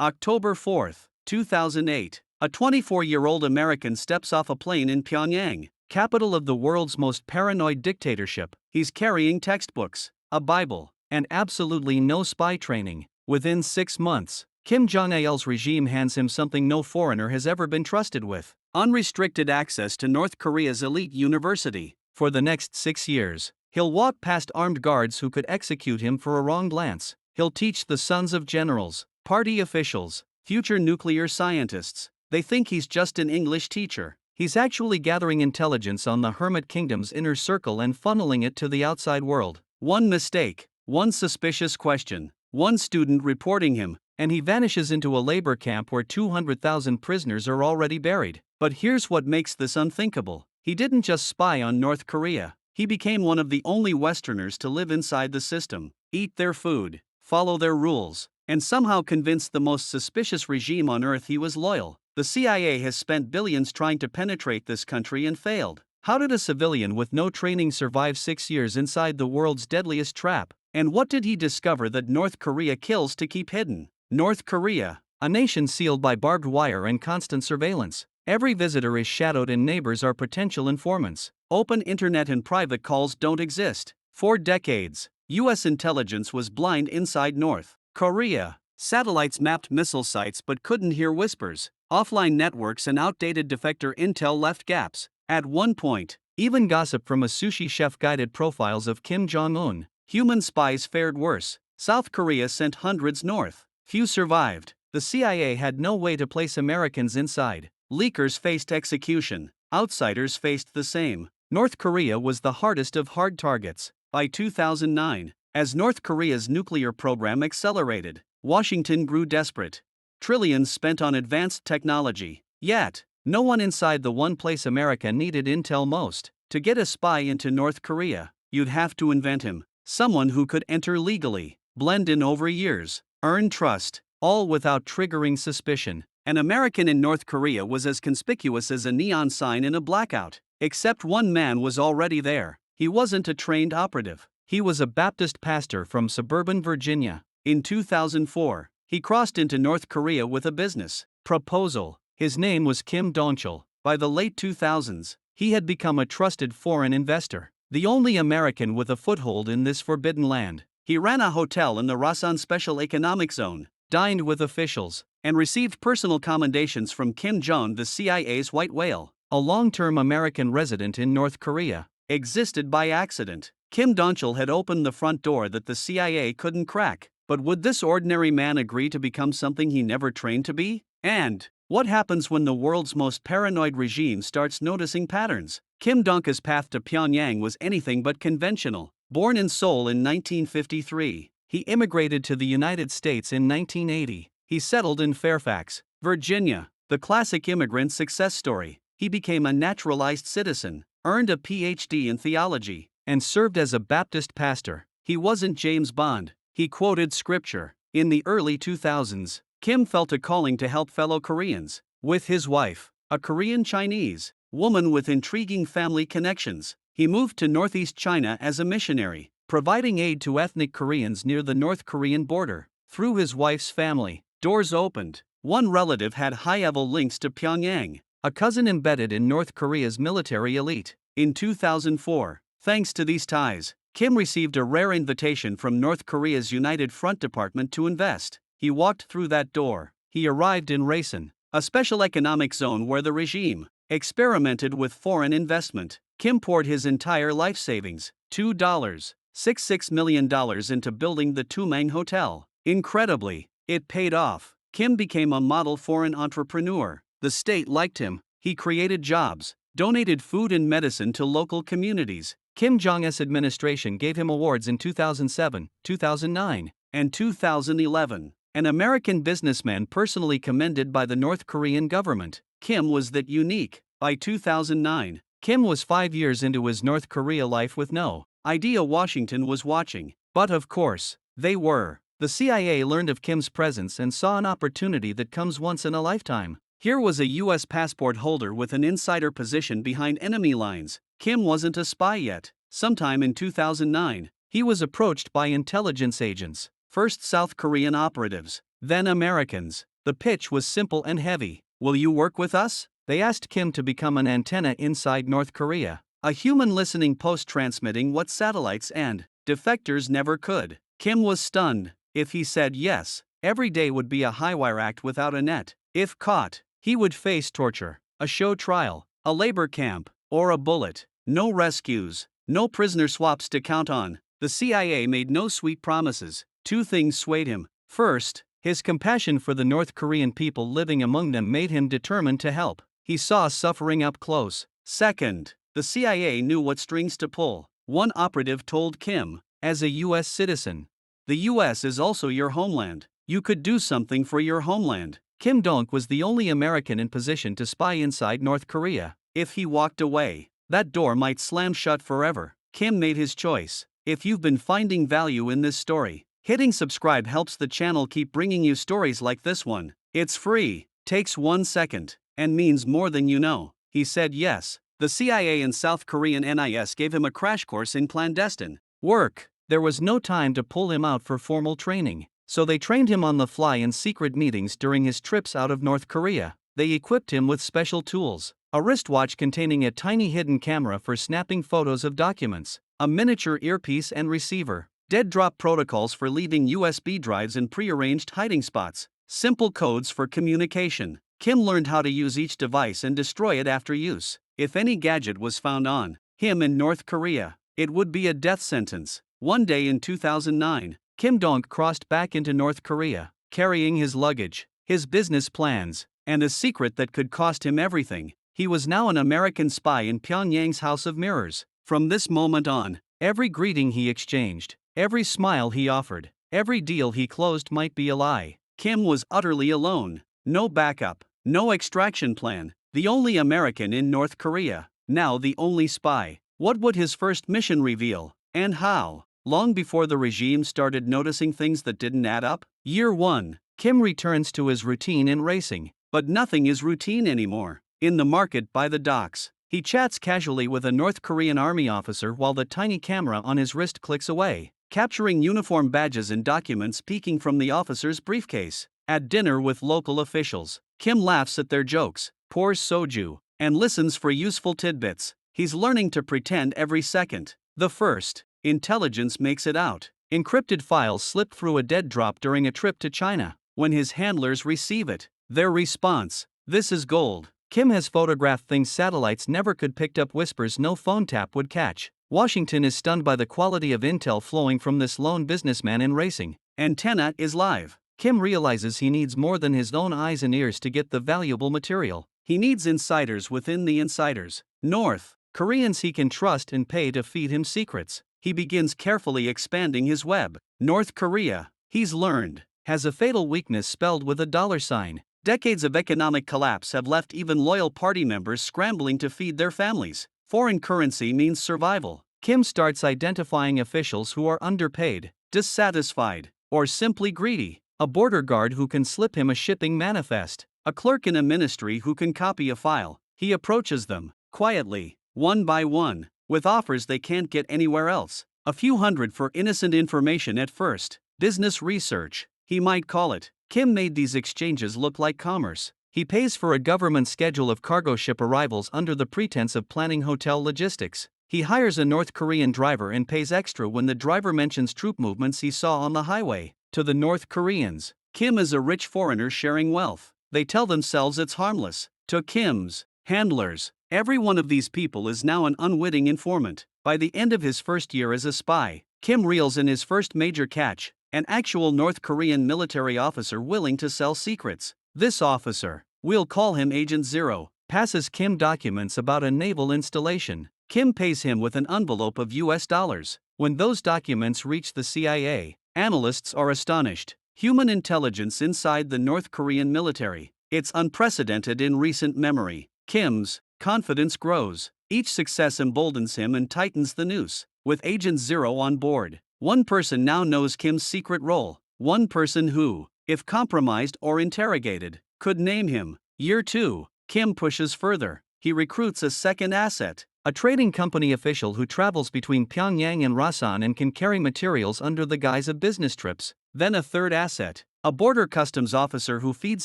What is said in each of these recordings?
October 4, 2008. A 24-year-old American steps off a plane in Pyongyang, capital of the world's most paranoid dictatorship. He's carrying textbooks, a Bible, and absolutely no spy training. Within 6 months, Kim Jong-il's regime hands him something no foreigner has ever been trusted with: unrestricted access to North Korea's elite university. For the next 6 years, he'll walk past armed guards who could execute him for a wrong glance. He'll teach the sons of generals, party officials, future nuclear scientists. They think he's just an English teacher. He's actually gathering intelligence on the Hermit Kingdom's inner circle and funneling it to the outside world. One mistake, one suspicious question, one student reporting him, and he vanishes into a labor camp where 200,000 prisoners are already buried. But here's what makes this unthinkable. He didn't just spy on North Korea. He became one of the only Westerners to live inside the system, eat their food, follow their rules, and somehow convince the most suspicious regime on earth he was loyal. The CIA has spent billions trying to penetrate this country and failed. How did a civilian with no training survive 6 years inside the world's deadliest trap? And what did he discover that North Korea kills to keep hidden? North Korea, a nation sealed by barbed wire and constant surveillance. Every visitor is shadowed and neighbors are potential informants. Open internet and private calls don't exist. For decades, U.S. intelligence was blind inside North Korea. Satellites mapped missile sites but couldn't hear whispers. Offline networks and outdated defector intel left gaps. At one point, even gossip from a sushi chef guided profiles of Kim Jong-un. Human spies fared worse. South Korea sent hundreds north. Few survived. The CIA had no way to place Americans inside. Leakers faced execution. Outsiders faced the same. North Korea was the hardest of hard targets. By 2009, as North Korea's nuclear program accelerated, Washington grew desperate. Trillions spent on advanced technology. Yet, no one inside the one place America needed intel most. To get a spy into North Korea, you'd have to invent him. Someone who could enter legally, blend in over years, earn trust, all without triggering suspicion. An American in North Korea was as conspicuous as a neon sign in a blackout. Except one man was already there. He wasn't a trained operative. He was a Baptist pastor from suburban Virginia. In 2004, he crossed into North Korea with a business proposal. His name was Kim Dong-chul. By the late 2000s, he had become a trusted foreign investor, the only American with a foothold in this forbidden land. He ran a hotel in the Rasan Special Economic Zone, dined with officials, and received personal commendations from Kim Jong, the CIA's white whale. A long-term American resident in North Korea existed by accident. Kim Dong-chul had opened the front door that the CIA couldn't crack. But would this ordinary man agree to become something he never trained to be? And what happens when the world's most paranoid regime starts noticing patterns? Kim Dong-chul's path to Pyongyang was anything but conventional. Born in Seoul in 1953, he immigrated to the United States in 1980. He settled in Fairfax, Virginia, the classic immigrant success story. He became a naturalized citizen, earned a PhD in theology, and served as a Baptist pastor. He wasn't James Bond. He quoted scripture. In the early 2000s, Kim felt a calling to help fellow Koreans. With his wife, a Korean Chinese woman with intriguing family connections, he moved to northeast China as a missionary, providing aid to ethnic Koreans near the North Korean border. Through his wife's family, doors opened. One relative had high-level links to Pyongyang, a cousin embedded in North Korea's military elite. In 2004, thanks to these ties, Kim received a rare invitation from North Korea's United Front Department to invest. He walked through that door. He arrived in Rason, a special economic zone where the regime experimented with foreign investment. Kim poured his entire life savings, $2.66 million, into building the Tumang Hotel. Incredibly, it paid off. Kim became a model foreign entrepreneur. The state liked him. He created jobs, donated food and medicine to local communities. Kim Jong-il's administration gave him awards in 2007, 2009, and 2011. An American businessman personally commended by the North Korean government. Kim was that unique. By 2009, Kim was 5 years into his North Korea life with no idea Washington was watching. But of course, they were. The CIA learned of Kim's presence and saw an opportunity that comes once in a lifetime. Here was a U.S. passport holder with an insider position behind enemy lines. Kim wasn't a spy yet. Sometime in 2009, he was approached by intelligence agents, first South Korean operatives, then Americans. The pitch was simple and heavy. "Will you work with us?" They asked Kim to become an antenna inside North Korea, a human listening post transmitting what satellites and defectors never could. Kim was stunned. If he said yes, every day would be a high-wire act without a net. If caught, he would face torture, a show trial, a labor camp, or a bullet. No rescues, no prisoner swaps to count on. The CIA made no sweet promises. Two things swayed him. First, his compassion for the North Korean people living among them made him determined to help. He saw suffering up close. Second, the CIA knew what strings to pull. One operative told Kim, "As a U.S. citizen, the U.S. is also your homeland. You could do something for your homeland." Kim Dong was the only American in position to spy inside North Korea. If he walked away, that door might slam shut forever. Kim made his choice. If you've been finding value in this story, hitting subscribe helps the channel keep bringing you stories like this one. It's free, takes 1 second, and means more than you know. He said yes. The CIA and South Korean NIS gave him a crash course in clandestine work. There was no time to pull him out for formal training, so they trained him on the fly in secret meetings during his trips out of North Korea. They equipped him with special tools, a wristwatch containing a tiny hidden camera for snapping photos of documents, a miniature earpiece and receiver, dead drop protocols for leaving USB drives in prearranged hiding spots, simple codes for communication. Kim learned how to use each device and destroy it after use. If any gadget was found on him in North Korea, it would be a death sentence. One day in 2009, Kim Dong crossed back into North Korea, carrying his luggage, his business plans, and a secret that could cost him everything. He was now an American spy in Pyongyang's House of Mirrors. From this moment on, every greeting he exchanged, every smile he offered, every deal he closed might be a lie. Kim was utterly alone. No backup, no extraction plan. The only American in North Korea, now the only spy. What would his first mission reveal, and how? Long before the regime started noticing things that didn't add up? Year 1, Kim returns to his routine in racing. But nothing is routine anymore. In the market by the docks, he chats casually with a North Korean army officer while the tiny camera on his wrist clicks away, capturing uniform badges and documents peeking from the officer's briefcase. At dinner with local officials, Kim laughs at their jokes, pours soju, and listens for useful tidbits. He's learning to pretend every second. The first, intelligence makes it out. Encrypted files slip through a dead drop during a trip to China. When his handlers receive it, their response, "This is gold." Kim has photographed things satellites never could, picked up whispers no phone tap would catch. Washington is stunned by the quality of intel flowing from this lone businessman in racing. Antenna is live. Kim realizes he needs more than his own eyes and ears to get the valuable material. He needs insiders within the insiders. North Koreans he can trust and pay to feed him secrets. He begins carefully expanding his web. North Korea, he's learned, has a fatal weakness spelled with a $sign. Decades of economic collapse have left even loyal party members scrambling to feed their families. Foreign currency means survival. Kim starts identifying officials who are underpaid, dissatisfied, or simply greedy. A border guard who can slip him a shipping manifest. A clerk in a ministry who can copy a file. He approaches them, quietly, one by one, with offers they can't get anywhere else. A few hundred for innocent information at first. Business research, he might call it. Kim made these exchanges look like commerce. He pays for a government schedule of cargo ship arrivals under the pretense of planning hotel logistics. He hires a North Korean driver and pays extra when the driver mentions troop movements he saw on the highway. To the North Koreans, Kim is a rich foreigner sharing wealth. They tell themselves it's harmless. To Kim's handlers, every one of these people is now an unwitting informant. By the end of his first year as a spy, Kim reels in his first major catch, an actual North Korean military officer willing to sell secrets. This officer, we'll call him Agent Zero, passes Kim documents about a naval installation. Kim pays him with an envelope of US dollars. When those documents reach the CIA, analysts are astonished. Human intelligence inside the North Korean military. It's unprecedented in recent memory. Kim's confidence grows. Each success emboldens him and tightens the noose. With Agent Zero on board, one person now knows Kim's secret role. One person who, if compromised or interrogated, could name him. Year 2, Kim pushes further. He recruits a second asset. A trading company official who travels between Pyongyang and Rasan and can carry materials under the guise of business trips. Then a third asset, A border customs officer who feeds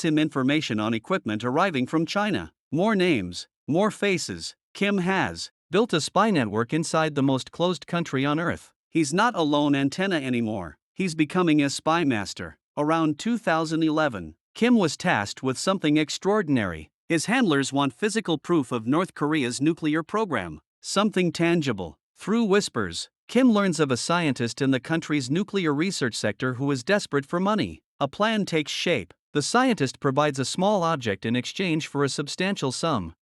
him information on equipment arriving from China. More names, more faces. Kim has built a spy network inside the most closed country on earth. He's not a lone antenna anymore. He's becoming a spy master. Around 2011, Kim was tasked with something extraordinary. His handlers want physical proof of North Korea's nuclear program. Something tangible. Through whispers, Kim learns of a scientist in the country's nuclear research sector who is desperate for money. A plan takes shape. The scientist provides a small object in exchange for a substantial sum.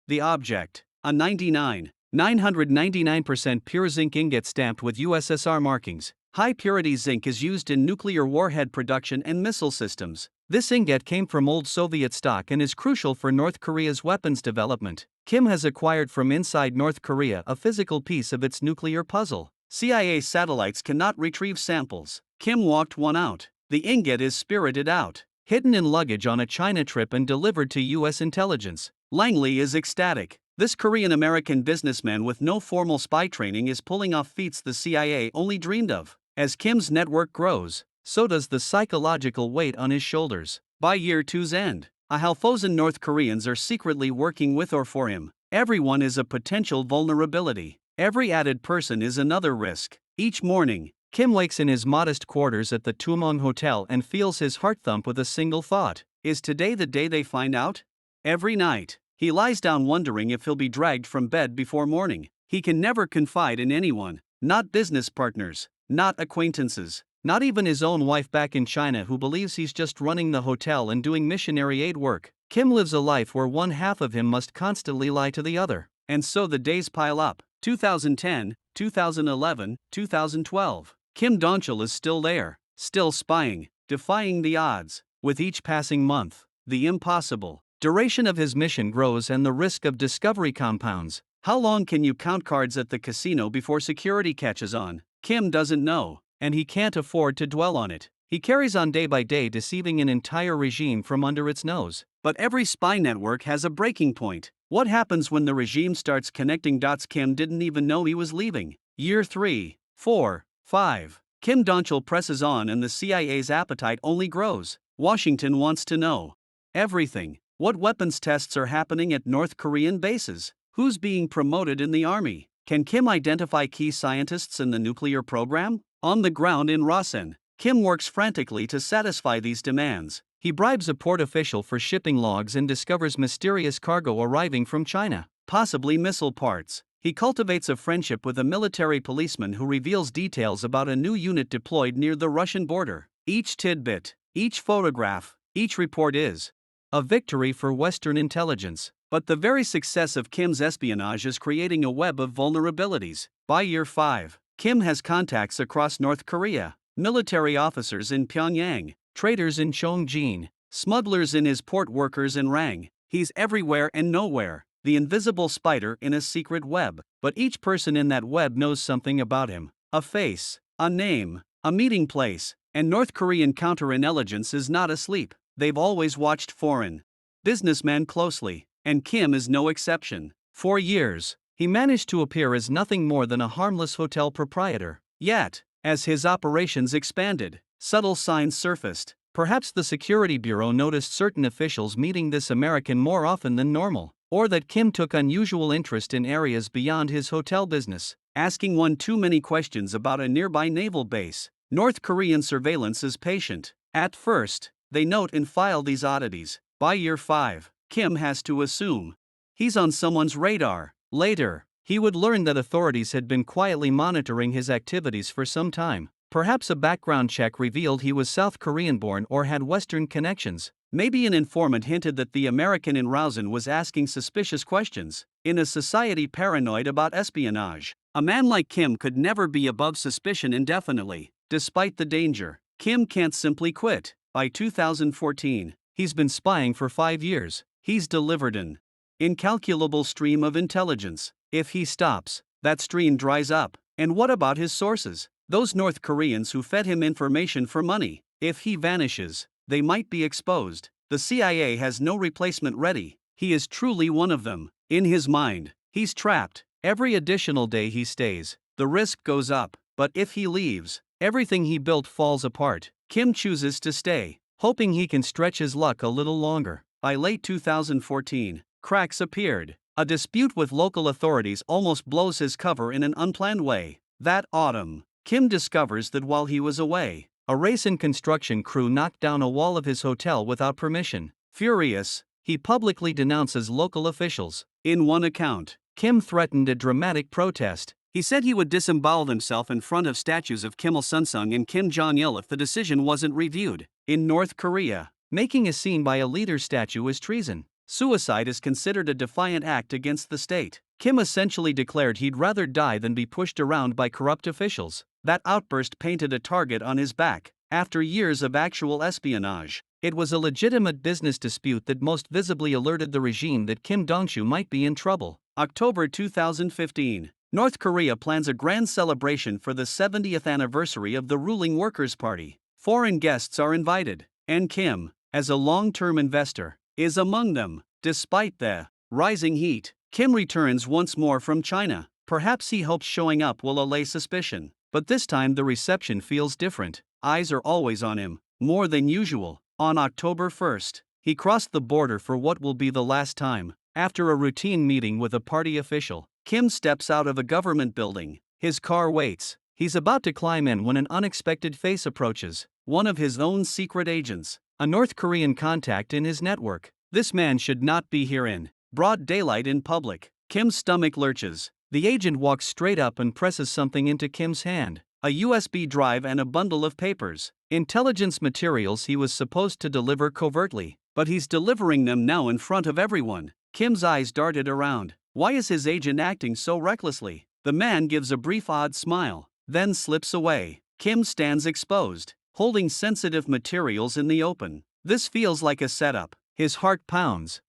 The object, a 999% pure zinc ingot stamped with USSR markings. High-purity zinc is used in nuclear warhead production and missile systems. This ingot came from old Soviet stock and is crucial for North Korea's weapons development. Kim has acquired from inside North Korea a physical piece of its nuclear puzzle. CIA satellites cannot retrieve samples. Kim walked one out. The ingot is spirited out, hidden in luggage on a China trip and delivered to U.S. intelligence. Langley is ecstatic. This Korean-American businessman with no formal spy training is pulling off feats the CIA only dreamed of. As Kim's network grows, so does the psychological weight on his shoulders. By year two's end, 1,000 North Koreans are secretly working with or for him. Everyone is a potential vulnerability. Every added person is another risk. Each morning, Kim wakes in his modest quarters at the Tumong Hotel and feels his heart thump with a single thought. Is today the day they find out? Every night, he lies down wondering if he'll be dragged from bed before morning. He can never confide in anyone, not business partners, not acquaintances, not even his own wife back in China who believes he's just running the hotel and doing missionary aid work. Kim lives a life where one half of him must constantly lie to the other. And so the days pile up. 2010, 2011, 2012. Kim Dong-chul is still there, still spying, defying the odds. With each passing month, the impossible duration of his mission grows and the risk of discovery compounds. How long can you count cards at the casino before security catches on? Kim doesn't know, and he can't afford to dwell on it. He carries on day by day, deceiving an entire regime from under its nose. But every spy network has a breaking point. What happens when the regime starts connecting dots? Kim didn't even know he was leaving. Year 3, 4, 5. Kim Dong-chul presses on and the CIA's appetite only grows. Washington wants to know everything. What weapons tests are happening at North Korean bases? Who's being promoted in the army? Can Kim identify key scientists in the nuclear program? On the ground in Rasen, Kim works frantically to satisfy these demands. He bribes a port official for shipping logs and discovers mysterious cargo arriving from China, possibly missile parts. He cultivates a friendship with a military policeman who reveals details about a new unit deployed near the Russian border. Each tidbit, each photograph, each report is a victory for Western intelligence. But the very success of Kim's espionage is creating a web of vulnerabilities. By year 5, Kim has contacts across North Korea, military officers in Pyongyang, traders in Chongjin, smugglers in his port, workers in Rang. He's everywhere and nowhere, the invisible spider in a secret web. But each person in that web knows something about him. A face, a name, a meeting place. And North Korean counterintelligence is not asleep. They've always watched foreign businessmen closely, and Kim is no exception. For years, he managed to appear as nothing more than a harmless hotel proprietor. Yet, as his operations expanded, subtle signs surfaced. Perhaps the Security Bureau noticed certain officials meeting this American more often than normal, or that Kim took unusual interest in areas beyond his hotel business, asking one too many questions about a nearby naval base. North Korean surveillance is patient. At first, they note and file these oddities. By year 5, Kim has to assume he's on someone's radar. Later, he would learn that authorities had been quietly monitoring his activities for some time. Perhaps a background check revealed he was South Korean-born or had Western connections. Maybe an informant hinted that the American in Rausen was asking suspicious questions. In a society paranoid about espionage, a man like Kim could never be above suspicion indefinitely. Despite the danger, Kim can't simply quit. By 2014, he's been spying for 5 years. He's delivered an incalculable stream of intelligence. If he stops, that stream dries up. And what about his sources? Those North Koreans who fed him information for money. If he vanishes, they might be exposed. The CIA has no replacement ready. He is truly one of them. In his mind, he's trapped. Every additional day he stays, the risk goes up. But if he leaves, Everything he built falls apart. Kim chooses to stay, hoping he can stretch his luck a little longer. By late 2014, cracks appeared. A dispute with local authorities almost blows his cover in an unplanned way. That autumn, Kim discovers that while he was away, a race and construction crew knocked down a wall of his hotel without permission. Furious, he publicly denounces local officials. In one account, Kim threatened a dramatic protest. He said he would disembowel himself in front of statues of Kim Il-sung and Kim Jong-il if the decision wasn't reviewed. In North Korea, making a scene by a leader's statue is treason. Suicide is considered a defiant act against the state. Kim essentially declared he'd rather die than be pushed around by corrupt officials. That outburst painted a target on his back. After years of actual espionage, it was a legitimate business dispute that most visibly alerted the regime that Kim Dong-chul might be in trouble. October 2015. North Korea plans a grand celebration for the 70th anniversary of the ruling Workers' Party. Foreign guests are invited, and Kim, as a long-term investor, is among them. Despite the rising heat, Kim returns once more from China. Perhaps he hopes showing up will allay suspicion. But this time the reception feels different. Eyes are always on him, more than usual. On October 1st, he crossed the border for what will be the last time. After a routine meeting with a party official, Kim steps out of a government building. His car waits. He's about to climb in when an unexpected face approaches. One of his own secret agents, a North Korean contact in his network. This man should not be here in broad daylight in public. Kim's stomach lurches. The agent walks straight up and presses something into Kim's hand. A USB drive and a bundle of papers. Intelligence materials he was supposed to deliver covertly, but he's delivering them now in front of everyone. Kim's eyes darted around. Why is his agent acting so recklessly? The man gives a brief odd smile, then slips away. Kim stands exposed, holding sensitive materials in the open. This feels like a setup. His heart pounds.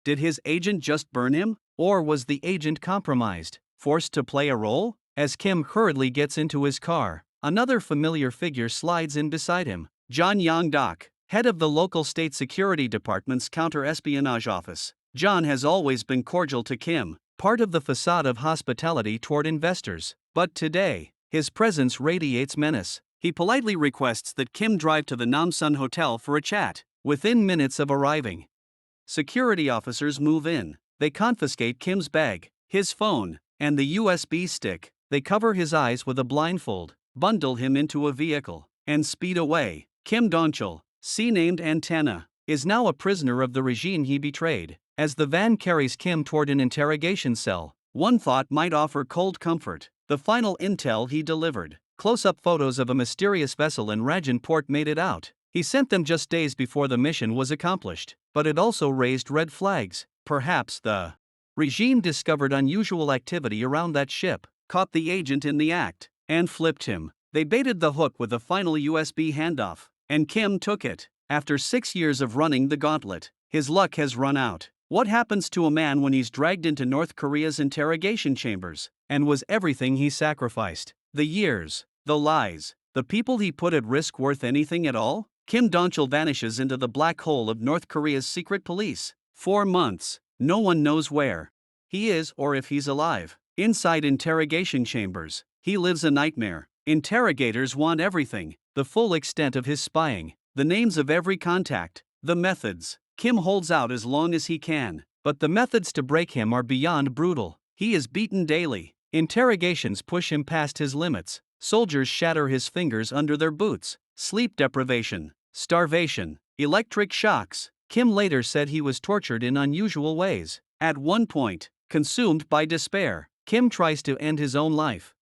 Did his agent just burn him? Or was the agent compromised, forced to play a role? As Kim hurriedly gets into his car, another familiar figure slides in beside him. John Yong-dok, head of the local state security department's counter-espionage office. John has always been cordial to Kim, part of the facade of hospitality toward investors. But today, his presence radiates menace. He politely requests that Kim drive to the Namsun Hotel for a chat. Within minutes of arriving, security officers move in. They confiscate Kim's bag, his phone, and the USB stick. They cover his eyes with a blindfold, bundle him into a vehicle, and speed away. Kim Dong-chul, C-named Antenna, is now a prisoner of the regime he betrayed. As the van carries Kim toward an interrogation cell, one thought might offer cold comfort. The final intel he delivered. Close-up photos of a mysterious vessel in Rajan port made it out. He sent them just days before the mission was accomplished, but it also raised red flags. Perhaps the regime discovered unusual activity around that ship, caught the agent in the act, and flipped him. They baited the hook with a final USB handoff, and Kim took it. After 6 years of running the gauntlet, his luck has run out. What happens to a man when he's dragged into North Korea's interrogation chambers? And was everything he sacrificed, the years, the lies, the people he put at risk worth anything at all? Kim Dong-chul vanishes into the black hole of North Korea's secret police. 4 months, no one knows where he is or if he's alive. Inside interrogation chambers, he lives a nightmare. Interrogators want everything, the full extent of his spying, the names of every contact, the methods. Kim holds out as long as he can, but the methods to break him are beyond brutal. He is beaten daily. Interrogations push him past his limits. Soldiers shatter his fingers under their boots. Sleep deprivation, starvation, electric shocks. Kim later said he was tortured in unusual ways. At one point, consumed by despair, Kim tries to end his own life.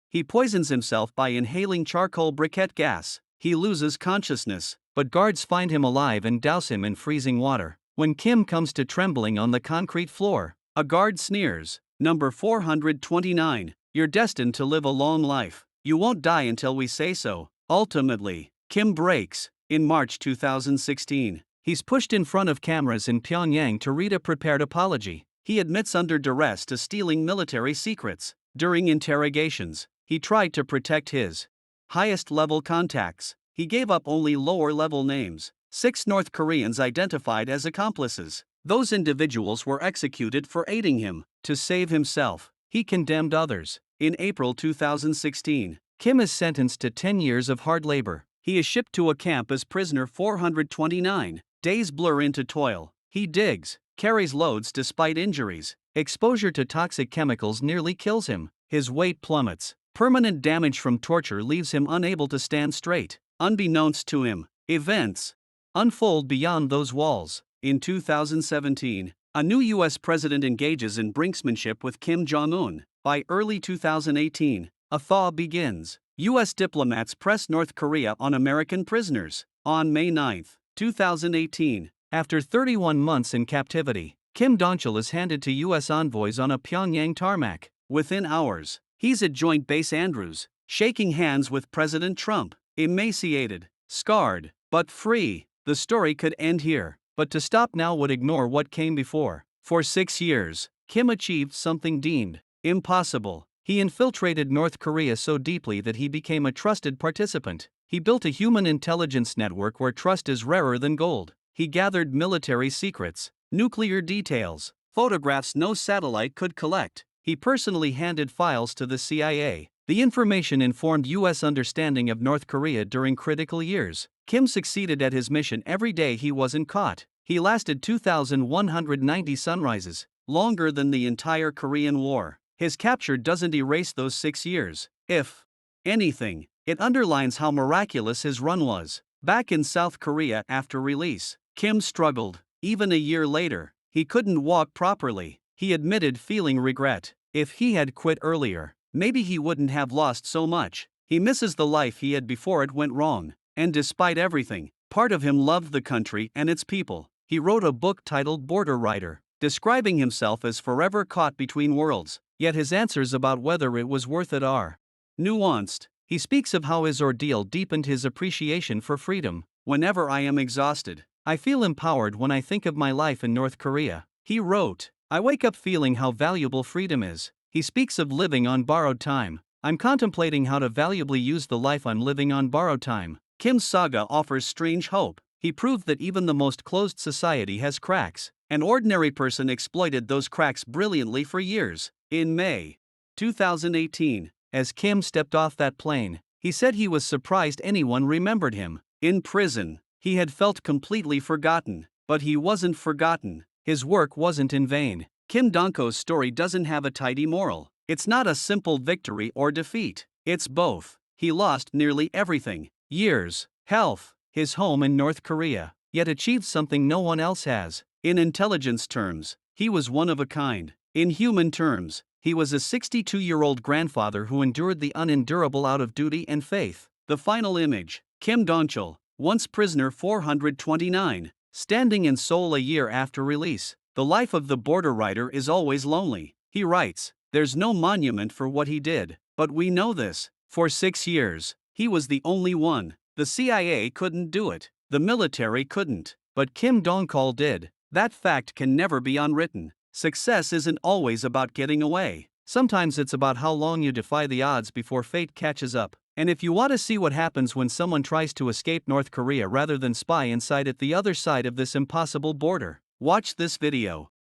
He poisons himself by inhaling charcoal briquette gas. He loses consciousness, but guards find him alive and douse him in freezing water. When Kim comes to trembling on the concrete floor, a guard sneers. Number 429, you're destined to live a long life. You won't die until we say so. Ultimately, Kim breaks. In March 2016, he's pushed in front of cameras in Pyongyang to read a prepared apology. He admits under duress to stealing military secrets. During interrogations, he tried to protect his highest-level contacts. He gave up only lower-level names. 6 North Koreans identified as accomplices. Those individuals were executed for aiding him. To save himself, he condemned others. In April 2016, Kim is sentenced to 10 years of hard labor. He is shipped to a camp as prisoner 429. Days blur into toil. He digs, carries loads despite injuries. Exposure to toxic chemicals nearly kills him. His weight plummets. Permanent damage from torture leaves him unable to stand straight. Unbeknownst to him, events unfold beyond those walls. In 2017, a new U.S. president engages in brinksmanship with Kim Jong-un. By early 2018, a thaw begins. U.S. diplomats press North Korea on American prisoners. On May 9, 2018, after 31 months in captivity, Kim Dong-chul is handed to U.S. envoys on a Pyongyang tarmac. Within hours, he's at Joint Base Andrews, shaking hands with President Trump. Emaciated, scarred, but free. The story could end here, but to stop now would ignore what came before. For 6 years, Kim achieved something deemed impossible. He infiltrated North Korea so deeply that he became a trusted participant. He built a human intelligence network where trust is rarer than gold. He gathered military secrets, nuclear details, photographs no satellite could collect. He personally handed files to the CIA. The information informed U.S. understanding of North Korea during critical years. Kim succeeded at his mission every day he wasn't caught. He lasted 2,190 sunrises, longer than the entire Korean War. His capture doesn't erase those 6 years. If anything, it underlines how miraculous his run was. Back in South Korea after release, Kim struggled. Even a year later, he couldn't walk properly. He admitted feeling regret. If he had quit earlier, maybe he wouldn't have lost so much. He misses the life he had before it went wrong. And despite everything, part of him loved the country and its people. He wrote a book titled Border Rider, describing himself as forever caught between worlds. Yet his answers about whether it was worth it are nuanced. He speaks of how his ordeal deepened his appreciation for freedom. Whenever I am exhausted, I feel empowered when I think of my life in North Korea. He wrote, I wake up feeling how valuable freedom is. He speaks of living on borrowed time. I'm contemplating how to valuably use the life I'm living on borrowed time. Kim's saga offers strange hope. He proved that even the most closed society has cracks. An ordinary person exploited those cracks brilliantly for years. In May 2018, as Kim stepped off that plane, he said he was surprised anyone remembered him. In prison, he had felt completely forgotten. But he wasn't forgotten. His work wasn't in vain. Kim Dong-chul's story doesn't have a tidy moral. It's not a simple victory or defeat. It's both. He lost nearly everything. Years, health, his home in North Korea, yet achieved something no one else has. In intelligence terms, he was one of a kind. In human terms, he was a 62-year-old grandfather who endured the unendurable out of duty and faith. The final image, Kim Dong-chul, once prisoner 429, standing in Seoul a year after release. The life of the border rider is always lonely. He writes, there's no monument for what he did, but we know this. For 6 years, he was the only one. The CIA couldn't do it. The military couldn't. But Kim Dong-chul did. That fact can never be unwritten. Success isn't always about getting away. Sometimes it's about how long you defy the odds before fate catches up. And if you want to see what happens when someone tries to escape North Korea rather than spy inside at the other side of this impossible border, watch this video.